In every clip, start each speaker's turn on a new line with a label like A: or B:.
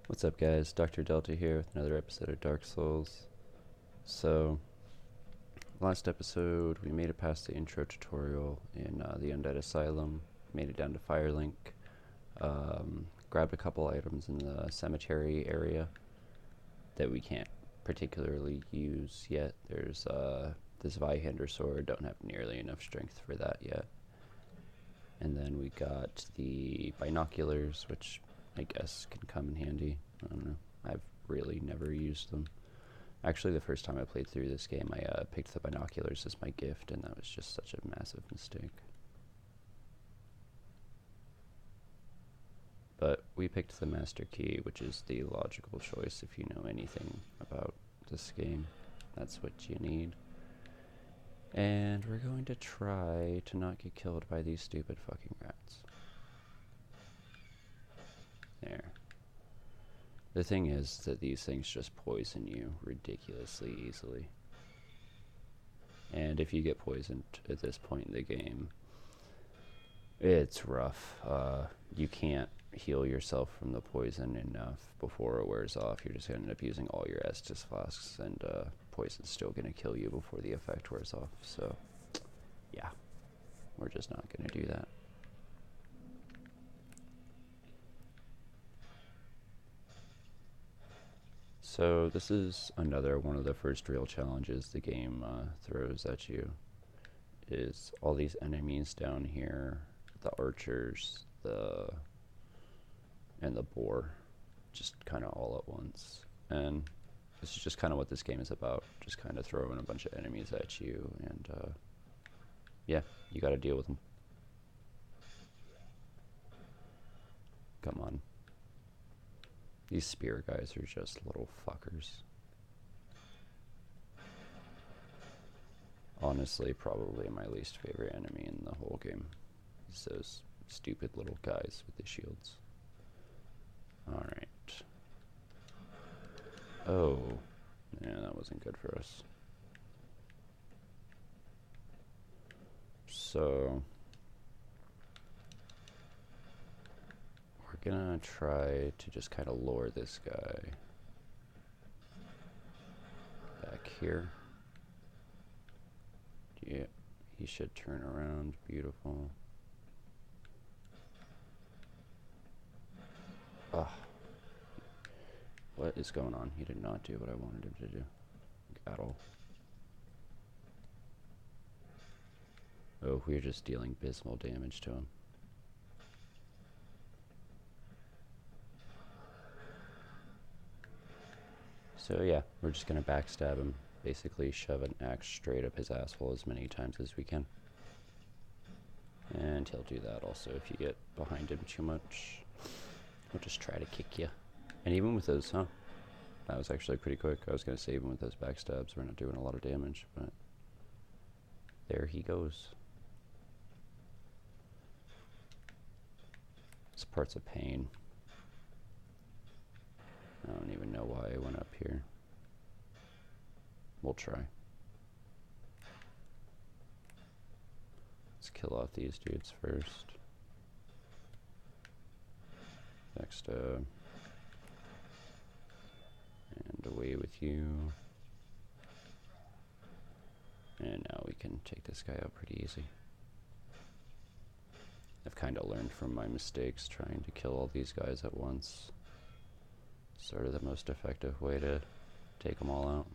A: What's up, guys? Dr. Delta here with another episode of Dark Souls. So, last episode we made it past the intro tutorial in the Undead Asylum, made it down to Firelink, grabbed a couple items in the cemetery area that we can't particularly use yet. There's this Vihander sword, don't have nearly enough strength for that yet. And then we got the binoculars, which I guess can come in handy. I don't know. I've really never used them. Actually, the first time I played through this game, I picked the binoculars as my gift, and that was just such a massive mistake. But we picked the Master Key, which is the logical choice if you know anything about this game. That's what you need. And we're going to try to not get killed by these stupid fucking rats. There. The thing is that these things just poison you ridiculously easily. And if you get poisoned at this point in the game, it's rough. You can't heal yourself from the poison enough before it wears off. You're just going to end up using all your Estus flasks, and poison's still going to kill you before the effect wears off. So, yeah, we're just not going to do that. So this is another one of the first real challenges the game throws at you, is all these enemies down here, the archers, and the boar, just kind of all at once. And this is just kind of what this game is about, just kind of throwing a bunch of enemies at you, and yeah, you got to deal with them. Come on. These spear guys are just little fuckers. Honestly, probably my least favorite enemy in the whole game is those stupid little guys with the shields. Alright. Oh. Yeah, that wasn't good for us. So, we're gonna try to just kind of lure this guy back here. Yeah, he should turn around. Beautiful. Ugh. What is going on? He did not do what I wanted him to do at all. Oh, we're just dealing abysmal damage to him. So yeah, we're just gonna backstab him. Basically shove an axe straight up his asshole as many times as we can. And he'll do that also if you get behind him too much. He'll just try to kick you. And even with those, that was actually pretty quick. I was going to say even with those backstabs, we're not doing a lot of damage, but there he goes. This part's a pain. I don't even know why I went up here. We'll try. Let's kill off these dudes first. Next, and away with you. And now we can take this guy out pretty easy. I've kind of learned from my mistakes trying to kill all these guys at once. Sort of the most effective way to take them all out.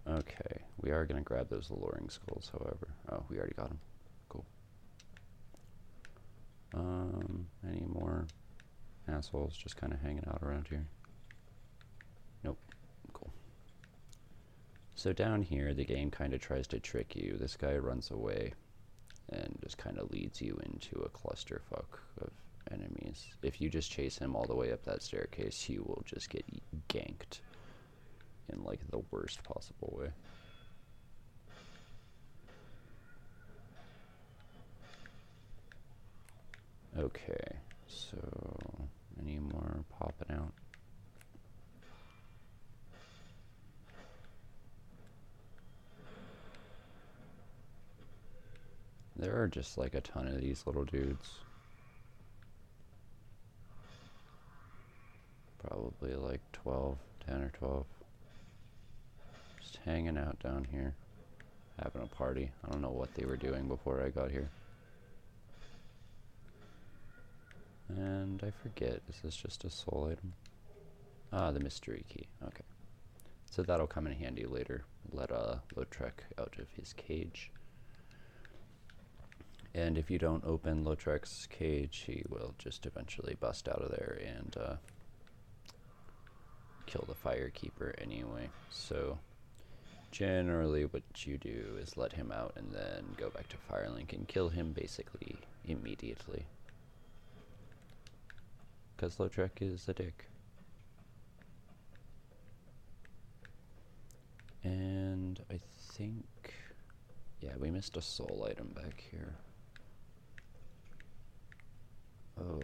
A: Okay, we are going to grab those alluring skulls, however. Oh, we already got them. Cool. Any more assholes just kind of hanging out around here? Nope. Cool. So down here, the game kind of tries to trick you. This guy runs away and just kind of leads you into a clusterfuck of enemies. If you just chase him all the way up that staircase, you will just get ganked in like the worst possible way. Okay, so any more popping out? There are just like a ton of these little dudes. probably like 12, 10 or 12. Just hanging out down here, having a party. I don't know what they were doing before I got here. And I forget, is this just a soul item? Ah, the mystery key, okay. So that'll come in handy later. Let Lautrec out of his cage. And if you don't open Lautrec's cage, he will just eventually bust out of there and kill the Firekeeper anyway. So generally what you do is let him out and then go back to Firelink and kill him basically immediately. Because Lautrec is a dick. And I think, yeah, we missed a soul item back here. Oh,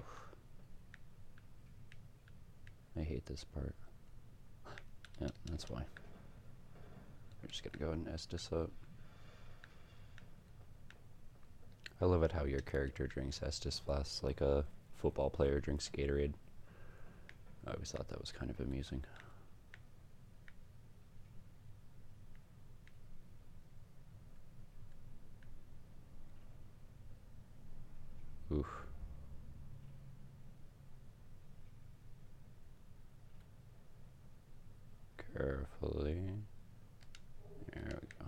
A: I hate this part. Yeah, that's why. We're just gonna go ahead and Estus up. I love it how your character drinks Estus flasks like a football player drinks Gatorade. I always thought that was kind of amusing. Oof. Carefully. There we go.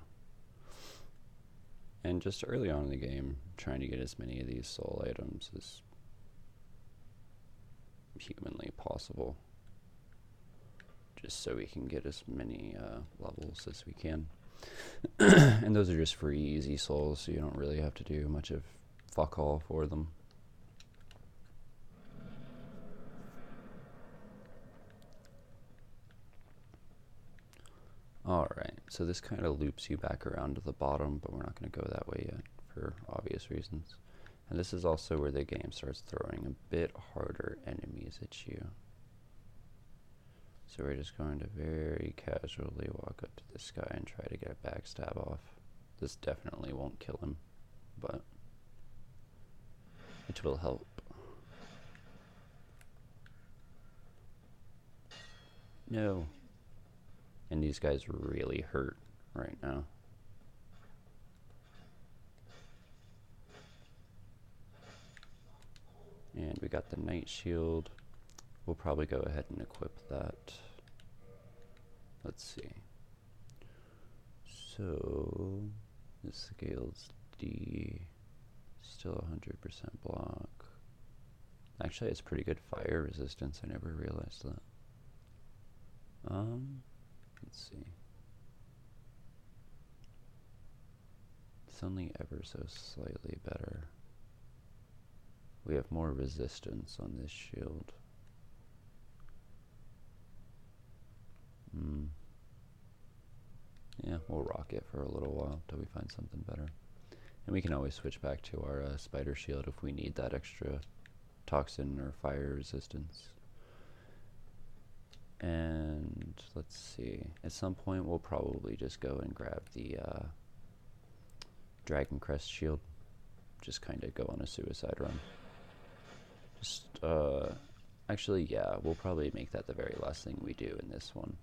A: And just early on in the game, trying to get as many of these soul items as humanly possible. Just so we can get as many levels as we can. And those are just free, easy souls, so you don't really have to do much of fuck all for them. Alright, so this kind of loops you back around to the bottom, but we're not going to go that way yet for obvious reasons. And this is also where the game starts throwing a bit harder enemies at you. So we're just going to very casually walk up to this guy and try to get a backstab off. This definitely won't kill him, but it will help. No. And these guys really hurt right now. And we got the Night Shield. We'll probably go ahead and equip that. Let's see. So, this scales D. Still 100% block. Actually, it's pretty good fire resistance. I never realized that. Let's see. It's only ever so slightly better. We have more resistance on this shield. Yeah, we'll rock it for a little while till we find something better. And we can always switch back to our spider shield if we need that extra toxin or fire resistance. And let's see, at some point we'll probably just go and grab the Dragon Crest shield. Just kind of go on a suicide run. Just, actually, yeah, we'll probably make that the very last thing we do in this one.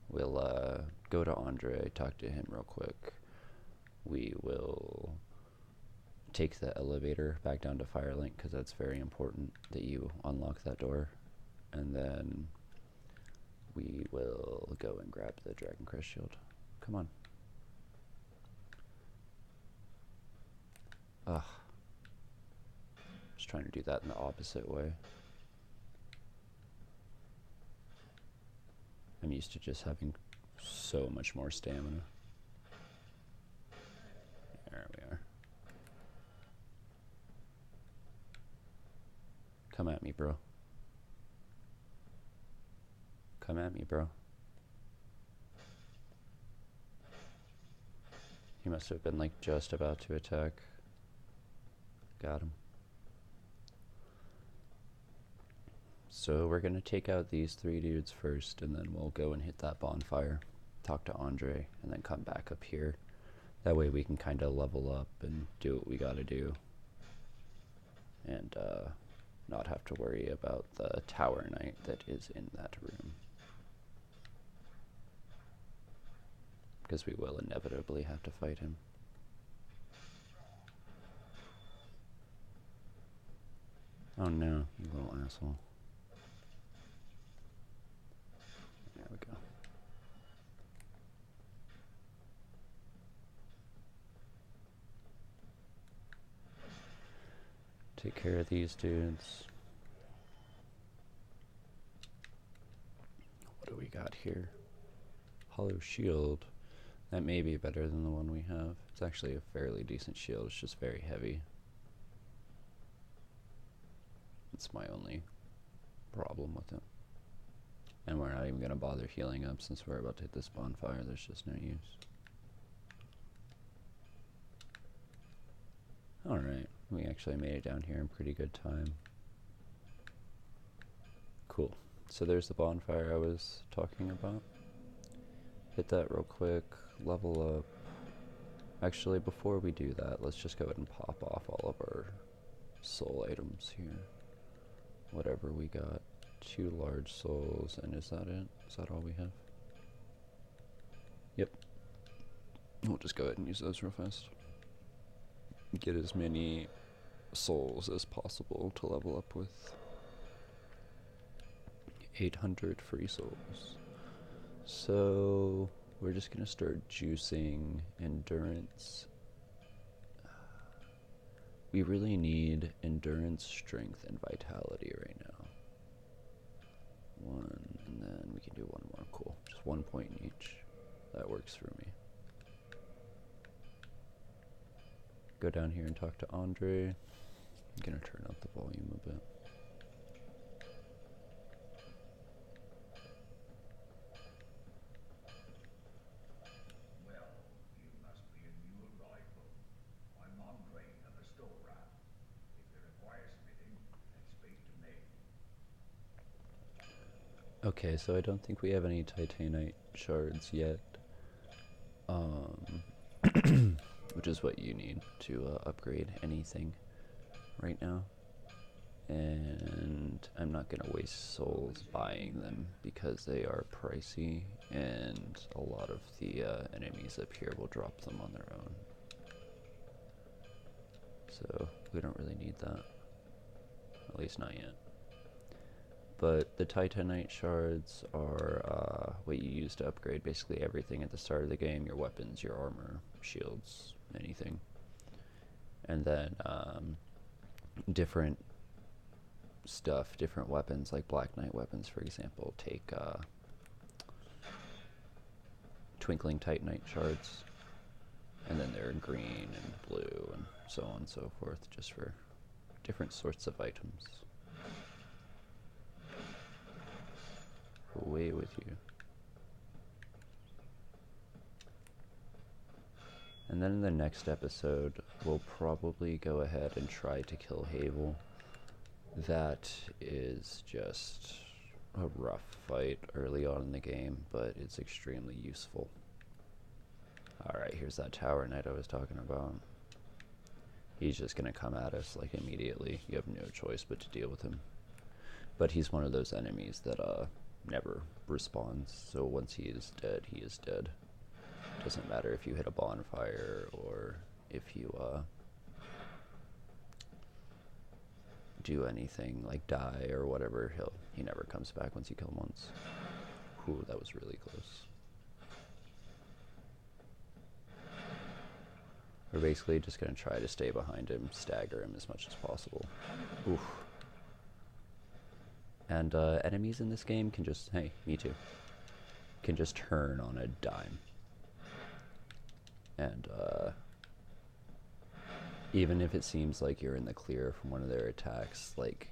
A: We'll go to Andre, talk to him real quick. We will take the elevator back down to Firelink, because that's very important that you unlock that door. And then we will go and grab the Dragon Crest shield. Come on. Ugh. Just trying to do that in the opposite way. I'm used to just having so much more stamina. There we are. Come at me, bro. Come at me, bro. He must have been like just about to attack. Got him. So we're gonna take out these 3 dudes first, and then we'll go and hit that bonfire, talk to Andre, and then come back up here. That way we can kind of level up and do what we gotta do. And not have to worry about the Tower Knight that is in that room. Because we will inevitably have to fight him. Oh no, you little asshole. There we go. Take care of these dudes. What do we got here? Hollow shield. That may be better than the one we have. It's actually a fairly decent shield, it's just very heavy. It's my only problem with it. And we're not even going to bother healing up since we're about to hit this bonfire. There's just no use. Alright, we actually made it down here in pretty good time. Cool. So there's the bonfire I was talking about. Hit that real quick, level up. Actually, before we do that, let's just go ahead and pop off all of our soul items here. Whatever we got. 2 large souls, and is that it? Is that all we have? Yep. We'll just go ahead and use those real fast. Get as many souls as possible to level up with. 800 free souls. So we're just gonna start juicing endurance. We really need endurance, strength, and vitality right now. 1, and then we can do 1 more. Cool. Just 1 point in each. That works for me. Go down here and talk to Andre. I'm gonna turn up the volume a bit.
B: Well, you must be a new arrival. I'm Andre, a restorer. If you require smithing, then speak to me.
A: Okay, so I don't think we have any Titanite shards yet. Which is what you need to upgrade anything right now. And I'm not gonna waste souls buying them because they are pricey, and a lot of the enemies up here will drop them on their own. So we don't really need that, at least not yet. But the Titanite shards are what you use to upgrade basically everything at the start of the game, your weapons, your armor, shields, anything. And then different stuff, different weapons, like Black Knight weapons, for example, take Twinkling Titanite shards, and then they're green and blue and so on and so forth, just for different sorts of items. Away with you. And then in the next episode, we'll probably go ahead and try to kill Havel. That is just a rough fight early on in the game, but it's extremely useful. Alright, here's that Tower Knight I was talking about. He's just gonna come at us like immediately. You have no choice but to deal with him. But he's one of those enemies that never respawns, so once he is dead, he is dead. Doesn't matter if you hit a bonfire or if you do anything like die or whatever, he never comes back once you kill him once. Whew, that was really close. We're basically just gonna try to stay behind him, stagger him as much as possible. Oof. And enemies in this game can just, hey, me too, can just turn on a dime. And even if it seems like you're in the clear from one of their attacks, like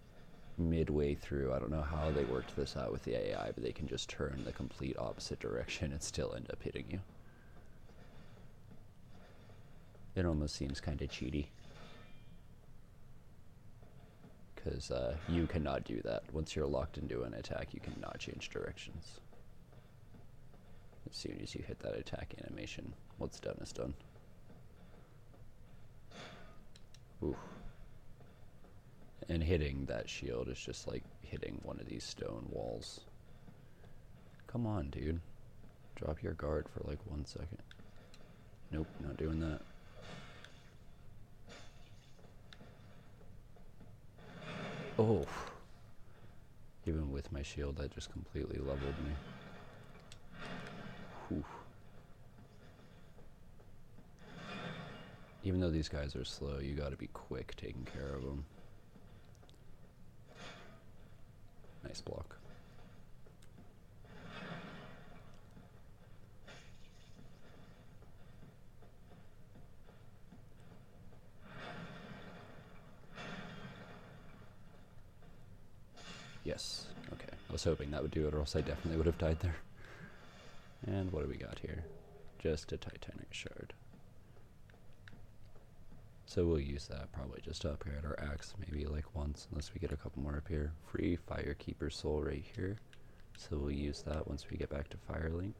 A: midway through, I don't know how they worked this out with the AI, but they can just turn the complete opposite direction and still end up hitting you. It almost seems kind of cheaty. Because you cannot do that. Once you're locked into an attack, you cannot change directions. As soon as you hit that attack animation, what's done is done. Oof. And hitting that shield is just like hitting one of these stone walls. Come on, dude. Drop your guard for like 1 second. Nope, not doing that. Oh. Even with my shield, that just completely leveled me. Whew. Even though these guys are slow, you gotta be quick taking care of them. Nice block. Yes. Okay. I was hoping that would do it, or else I definitely would have died there. And what do we got here? Just a Titanic shard. So we'll use that probably just up here at our axe, maybe like once, unless we get a couple more up here. Free Firekeeper soul right here. So we'll use that once we get back to Firelink.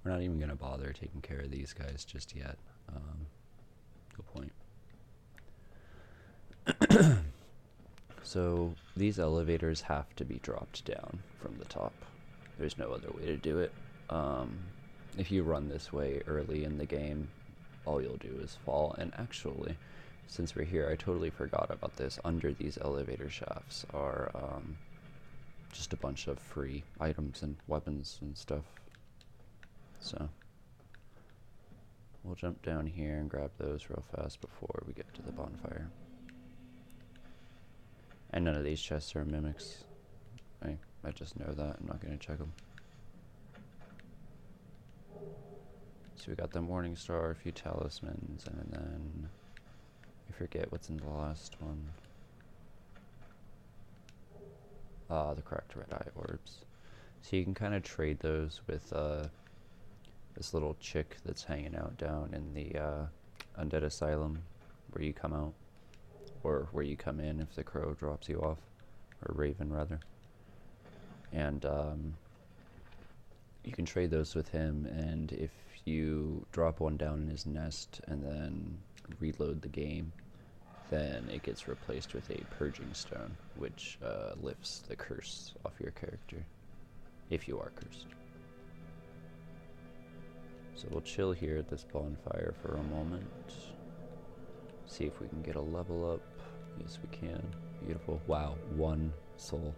A: We're not even going to bother taking care of these guys just yet. No point. So these elevators have to be dropped down from the top. There's no other way to do it. If you run this way early in the game, all you'll do is fall. And actually, since we're here, I totally forgot about this. Under these elevator shafts are just a bunch of free items and weapons and stuff. So we'll jump down here and grab those real fast before we get to the bonfire. And none of these chests are mimics. I just know that. I'm not going to check them. So we got the Morning Star, a few talismans, and then I forget what's in the last one. The cracked red eye orbs. So you can kind of trade those with this little chick that's hanging out down in the Undead Asylum where you come out. Or where you come in if the crow drops you off. Or raven, rather. And you can trade those with him, and if you drop one down in his nest and then reload the game, then it gets replaced with a purging stone, which lifts the curse off your character, if you are cursed. So we'll chill here at this bonfire for a moment. See if we can get a level up. Yes, we can. Beautiful. Wow, 1 soul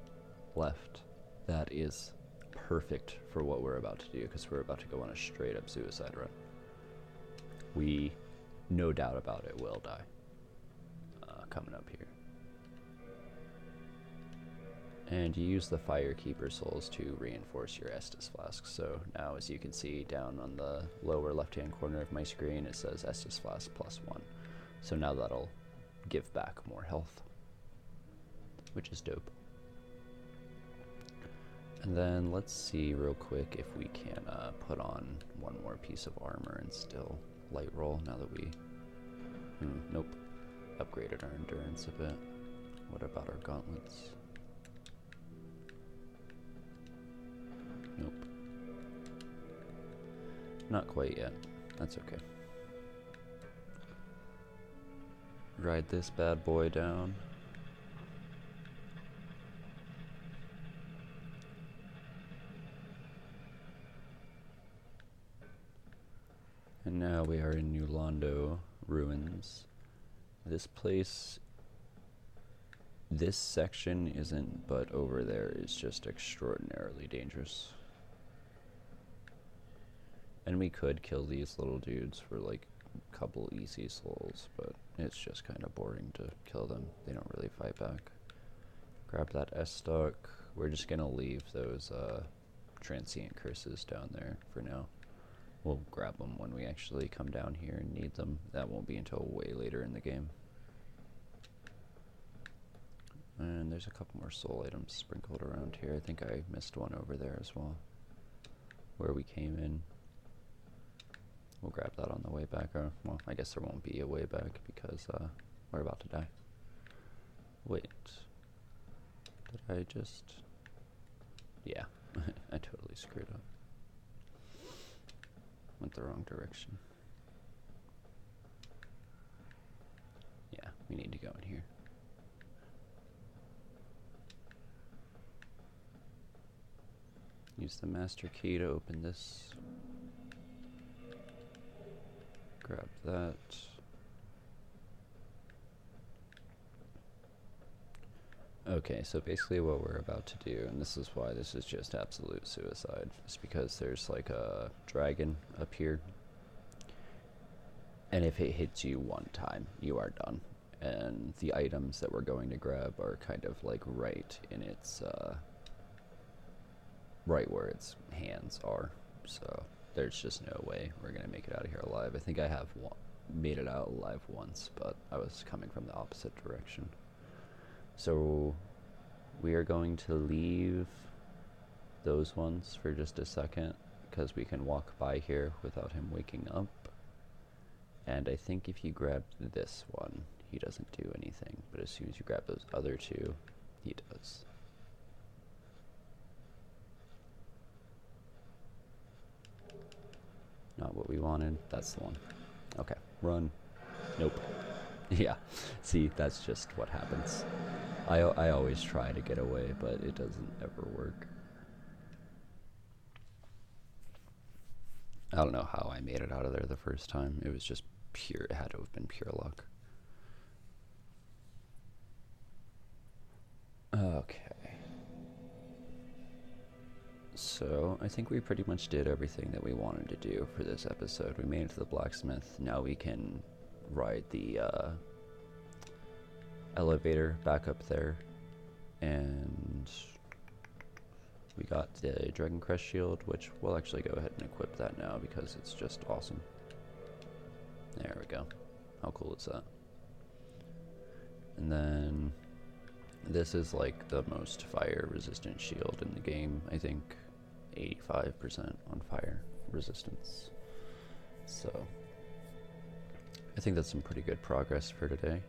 A: left. That is perfect for what we're about to do, because we're about to go on a straight up suicide run. We, no doubt about it, will die. Coming up here. And you use the Firekeeper souls to reinforce your Estus flask. So now, as you can see down on the lower left hand corner of my screen, it says Estus flask +1. So now that'll give back more health, which is dope. And then let's see real quick if we can put on one more piece of armor and still light roll now that we, nope, upgraded our endurance a bit. What about our gauntlets? Nope. Not quite yet. That's okay. Ride this bad boy down. And now we are in New Londo ruins. This place, this section isn't, but over there is just extraordinarily dangerous. And we could kill these little dudes for like a couple easy souls, but it's just kind of boring to kill them. They don't really fight back. Grab that S-stock. We're just gonna leave those transient curses down there for now. We'll grab them when we actually come down here and need them. That won't be until way later in the game. And there's a couple more soul items sprinkled around here. I think I missed one over there as well, where we came in. We'll grab that on the way back. Well, I guess there won't be a way back because we're about to die. Wait. Did I just... Yeah, I totally screwed up. Went the wrong direction. Yeah, we need to go in here. use the master key to open this. Grab that. Okay, so basically what we're about to do, and this is why this is just absolute suicide, is because there's like a dragon up here, and if it hits you one time, you are done. And the items that we're going to grab are kind of like right in its, right where its hands are, so there's just no way we're gonna make it out of here alive. I think I have made it out alive once, but I was coming from the opposite direction. So we are going to leave those ones for just a second because we can walk by here without him waking up. And I think if you grab this one, he doesn't do anything, but as soon as you grab those other two, he does. Not what we wanted. That's the one. Okay, run. Nope. Yeah, see, that's just what happens. I always try to get away, but it doesn't ever work. I don't know how I made it out of there the first time. It was just pure, it had to have been pure luck. Okay. So, I think we pretty much did everything that we wanted to do for this episode. We made it to the blacksmith. Now we can ride the elevator back up there. And we got the Dragon Crest shield, which we'll actually go ahead and equip that now because it's just awesome. There we go. How cool is that? And then this is like the most fire resistant shield in the game. I think 85% on fire resistance. So I think that's some pretty good progress for today.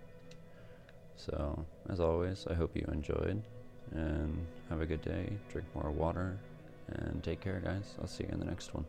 A: So as always, I hope you enjoyed and have a good day. Drink more water and take care, guys. I'll see you in the next one.